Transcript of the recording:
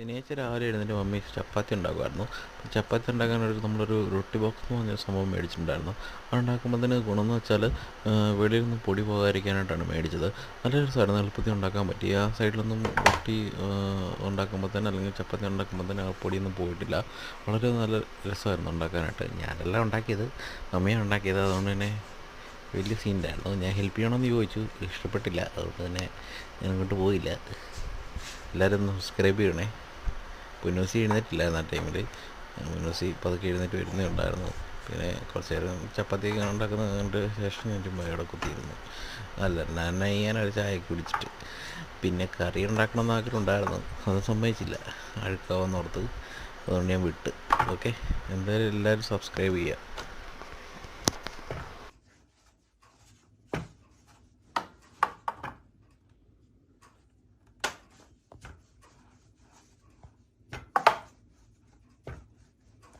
ശനിയാഴ്ച രാവിലെ എഴുന്നേറ്റ് മമ്മി ചപ്പാത്തി ഉണ്ടാക്കുമായിരുന്നു. അപ്പോൾ ചപ്പാത്തി ഉണ്ടാക്കാനൊരു നമ്മളൊരു റൊട്ടി ബോക്സ് എന്ന് പറഞ്ഞൊരു സംഭവം മേടിച്ചിട്ടുണ്ടായിരുന്നു. അത് ഉണ്ടാക്കുമ്പോഴത്തേന് ഗുണമെന്ന് വെച്ചാൽ വെളിയിൽ നിന്ന് പൊടി പോകാതിരിക്കാനായിട്ടാണ് മേടിച്ചത്. നല്ല രസമായിരുന്നു, എളുപ്പത്തിൽ ഉണ്ടാക്കാൻ പറ്റി. ആ സൈഡിലൊന്നും റൊട്ടി ഉണ്ടാക്കുമ്പോൾ തന്നെ അല്ലെങ്കിൽ ചപ്പാത്തി ഉണ്ടാക്കുമ്പോൾ തന്നെ ആ പൊടിയൊന്നും പോയിട്ടില്ല. വളരെ നല്ല രസമായിരുന്നു ഉണ്ടാക്കാനായിട്ട്. ഞാനല്ല ഉണ്ടാക്കിയത്, മമ്മിയാണ് ഉണ്ടാക്കിയത്. അതുകൊണ്ട് തന്നെ വലിയ സീനിലായിരുന്നു. ഞാൻ ഹെൽപ്പ് ചെയ്യണമെന്ന് ചോദിച്ചു, ഇഷ്ടപ്പെട്ടില്ല. അതുകൊണ്ട് തന്നെ ഞാൻ അങ്ങോട്ട് പോയില്ല. എല്ലാവരും ഒന്ന് സബ്സ്ക്രൈബ് ചെയ്യണേ. പുന്നൂസി എഴുന്നേറ്റില്ലായിരുന്നു ആ ടൈമിൽ. പുന്നൂസി പതുക്കെ എഴുന്നേറ്റ് വരുന്നേ ഉണ്ടായിരുന്നു. പിന്നെ കുറച്ച് നേരം ചപ്പാത്തിയൊക്കെ ഉണ്ടാക്കുന്നത് കണ്ട് ശേഷം ഞാൻ ചുമ്മാ അവിടെ കുത്തിയിരുന്നു. അല്ല നന്ന ചെയ്യാനൊരു ചായയൊക്കെ കുടിച്ചിട്ട്. പിന്നെ കറി ഉണ്ടാക്കണമെന്ന് ആഗ്രഹമുണ്ടായിരുന്നു, അത് സമ്മതിച്ചില്ല, അഴുക്കാവെന്നോർത്ത്. അതുകൊണ്ട് ഞാൻ വിട്ട്. ഓക്കെ, എന്തായാലും എല്ലാവരും സബ്സ്ക്രൈബ് ചെയ്യുക.